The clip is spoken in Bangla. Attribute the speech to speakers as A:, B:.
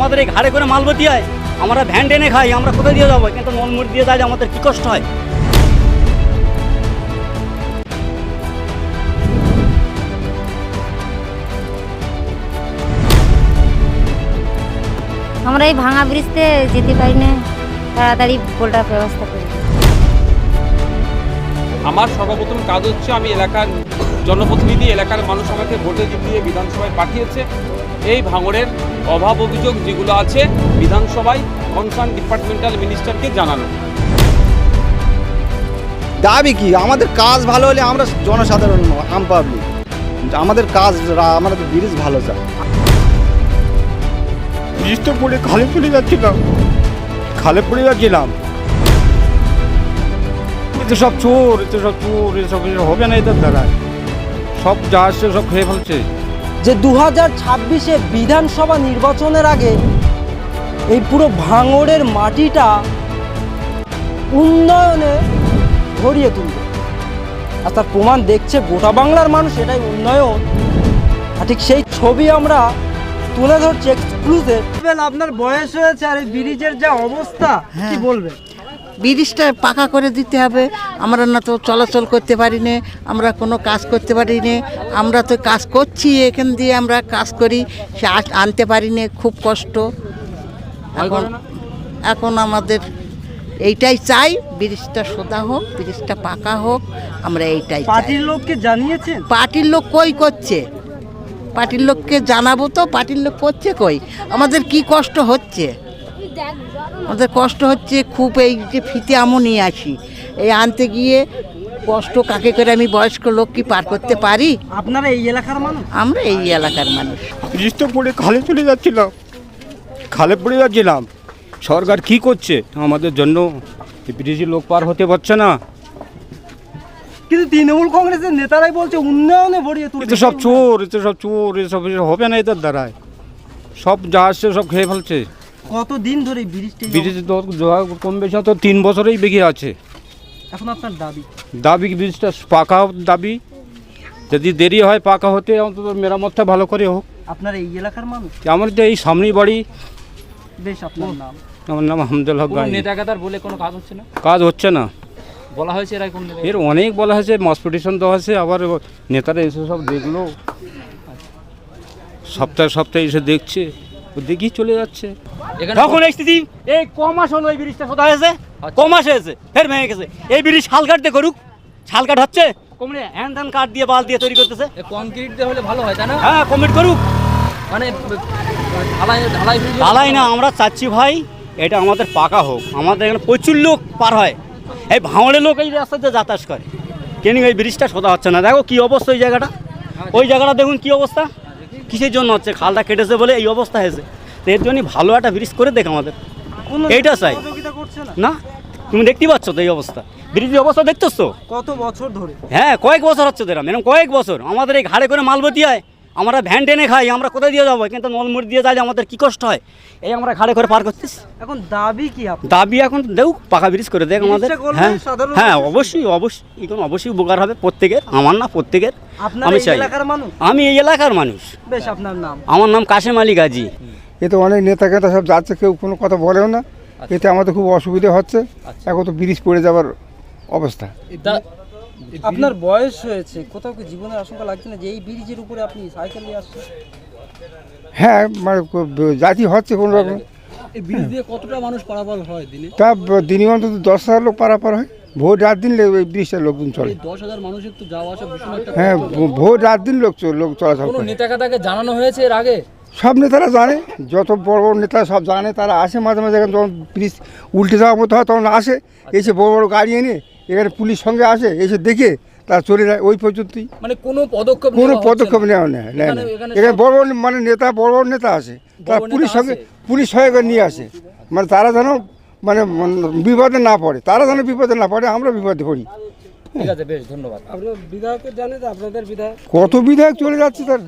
A: আমাদের এই ঘাড়ে করে মালবতি হয়, আমরা ভ্যান টেনে খাই, আমরা কোথায় দিয়ে যাবো? কিন্তু নলমুড় দিয়ে যাইলে আমাদের কী কষ্ট হয়।
B: আমরা এই ভাঙা ব্রিজতে যেতে পারি না, তাড়াতাড়ি পোলটার ব্যবস্থা করি।
C: আমার সর্বপ্রথম কাজ হচ্ছে, আমি এলাকার জনপ্রতিনিধি, এলাকার মানুষ আমাকে ভোটে জিতিয়ে বিধানসভায় পাঠিয়েছে। এই ভাঙড়ের অভাব অভিযোগ যেগুলো আছে বিধানসভায় কনসার্ন ডিপার্টমেন্টাল মিনিস্টারকে জানানো।
D: দাবি কি? আমাদের কাজ ভালো হলে আমরা জনসাধারণ আম পাবলিক, আমাদের কাজ, আমাদের ব্রিজ ভালো চাই। ব্রিজ তো পড়ে খালে পড়ে যাচ্ছিলাম, এতে সব চোর, এসব হবে না এদের দ্বারা, সব যা আসছে সব খেয়ে ফেলছে।
E: যে 2026-এ বিধানসভা নির্বাচনের আগে এই পুরো ভাঙড়ের মাটিটা উন্নয়নে ভরিয়ে তুলবে, আর তার প্রমাণ দেখছে গোটা বাংলার মানুষ। এটাই উন্নয়ন, আর ঠিক সেই ছবি আমরা তুলে ধরছি এক্সক্লুসিভ। আপনার বয়স হয়েছে, আর এই ব্রিজের যা অবস্থা, কি বলবেন?
F: ব্রিজটা পাকা করে দিতে হবে। আমরা না তো চলাচল করতে পারি না, আমরা কোনো কাজ করতে পারি না। আমরা তো কাজ করছি, এখান দিয়ে আমরা কাজ করি, সে আনতে পারি না, খুব কষ্ট। এখন আমাদের এইটাই চাই, ব্রিজটা সোজা হোক, ব্রিজটা পাকা হোক, আমরা এইটাই চাই।
E: পার্টির লোককে জানিয়েছেন?
F: পার্টির লোক কই করছে? পার্টির লোককে জানাবো তো, পার্টির লোক করছে কই? আমাদের কি কষ্ট হচ্ছে, আমাদের কষ্ট হচ্ছে খুব। এই যে ফিতে আমও নিয়ে আসি, এই আনতে গিয়ে কষ্ট কাকে করে আমি বয়স্ক লোক কি পার করতে পারি?
E: আপনারা এই এলাকার মানুষ?
F: আমরা এই এলাকার মানুষ।
D: ব্রিজ তো পড়ে খালে পড়ে যাচ্ছিলাম, সরকার কি করছে আমাদের জন্য? ব্রিজে লোক পার হতে পারছে না।
E: কিন্তু তৃণমূল কংগ্রেসের নেতারাই বলছে উন্নয়নে ভরিয়ে তুলবে।
D: এতে সব চোর, এসব হবে না এদের দ্বারায়, সব যা আসছে সব খেয়ে ফেলছে।
E: কতদিন ধরে ব্রিজটা?
D: ব্রিজ তো কম বেশি তো 3 বছরেই বেগে আছে।
E: এখন আপনার
D: দাবি ব্রিজটা পাকা দাবি, যদি দেরি হয় পাকা হতে, অন্তত মেরামতটা ভালো করে হোক।
E: আপনার এই এলাকার মানুষ?
D: আমার তো এই সামনেই বাড়ি।
E: বেশ, আপনার নাম?
D: আমার নাম হামদুল হক।
C: নেতাগাতার বলে কোনো কাজ হচ্ছে না?
D: কাজ হচ্ছে না,
C: বলা হয়েছে এরা কোন
D: এর অনেক বলা হয়েছে, মাস পিটিশন দেওয়া হয়েছে, আবার নেতারা এসে সব দেখলো, সপ্তাহে এসে দেখছে, দেখি চলে যাচ্ছে।
A: তখন স্থিতি এই কমাস হলো, এই ব্রিজটা সোজা হয়েছে, কমাস হয়েছে, ফের ভেঙে গেছে। এই ব্রিজ শাল কাটতে করুক, শাল কাট হচ্ছে, কমলে হ্যান ধ্যান কাঠ দিয়ে বাল দিয়ে তৈরি করতেছে।
C: কংক্রিট দিয়ে হলে ভালো হয়, তাই না?
A: হ্যাঁ, কমিট করুক।
C: মানে
A: ঢালাই না, আমরা চাচ্ছি ভাই এটা আমাদের পাকা হোক। আমাদের এখানে প্রচুর লোক পার হয়, এই ভাঙড়ের লোক এই রাস্তাতে যাতায়াত করে, কেন এই ব্রিজটা সোজা হচ্ছে না? দেখো কি অবস্থা ওই জায়গাটা, ওই জায়গাটা দেখুন কি অবস্থা, কিসের জন্য হচ্ছে? খালটা কেটেছে বলে এই অবস্থা হয়েছে। তো এর জন্যই ভালো একটা ব্রিজ করে দেখ আমাদের, এইটা চাই না। তুমি দেখতে পাচ্ছ তো এই অবস্থা, ব্রিজের অবস্থা দেখতেছ তো?
E: কত বছর ধরে?
A: হ্যাঁ, কয়েক বছর হচ্ছে এরকম, এরকম কয়েক বছর। আমাদের এই ঘাড়ে করে মালবতি হয়, আমরা ভ্যান টেনে খাই, আমরা কোথায় দিয়ে যাবো? কিন্তু নলমুড় দিয়ে যাইলে আমাদের কি কষ্ট হয়। এই আমরা ঘাড়ে করে পার করতেছি।
E: এখন দাবি কি?
A: দাবি এখন দেউ পাকা ব্রিজ করে দেখ আমাদের। হ্যাঁ হ্যাঁ, অবশ্যই উপকার হবে প্রত্যেকের, আমার না প্রত্যেকের। আমি চাই। আমি এই এলাকার মানুষ।
E: বেশ, আপনার নাম?
A: আমার নাম কাশেম আলী গাজী।
D: এ তো অনেক নেতা সব যাচ্ছে, কেউ কোনো কথা বলেও না। এতে আমাদের খুব অসুবিধা হচ্ছে, এখন তো ব্রিজ পড়ে যাবার অবস্থা।
E: আপনার বয়স হয়েছে, কোথাও কি জীবনের আশঙ্কা লাগছে না যে এই ব্রিজের উপরে আপনি সাইকেল নিয়ে আসছেন?
D: হ্যাঁ, মানে জাতি হচ্ছে কোনো রকম।
C: এই ব্রিজ দিয়ে কতটা মানুষ পারাপার হয় দিনে?
D: তা দিনে অন্তত 10,000 লোক পারাপার হয়। ভোর রাত দিন এই ব্রিজটা লোকজন চলে।
C: 10,000 মানুষের তো যাওয়া আসা ভীষণ একটা।
D: হ্যাঁ, ভোর রাত দিন লোক চলাচল
C: কোনো
D: করে।
C: নেতাকে জানানো হয়েছে এর আগে?
D: সব নেতারা জানে, যত বড় বড় নেতা সব জানে, তারা আসে মাঝে মাঝে। যখন ব্রিজ উল্টে যাওয়ার মতো হয় তখন আসে, এসে বড় বড় গাড়ি এনে এখানে পুলিশ সঙ্গে আসে, এসে দেখে তারা চলে যায়, ওই পর্যন্তই।
C: মানে কোনো পদক্ষেপ
D: নেওয়া নেয় না। এখানে বড় বড় মানে বড় বড় নেতা আসে, তারা পুলিশ সঙ্গে নিয়ে আসে, মানে তারা যেন মানে বিপদে না পড়ে, আমরা বিপদে পড়ি।
C: ঠিক আছে, বেশ, ধন্যবাদ।
E: আপনার বিধায়কের জানে যে আপনাদের বিধায়ক?
D: কত বিধায়ক চলে যাচ্ছে তার।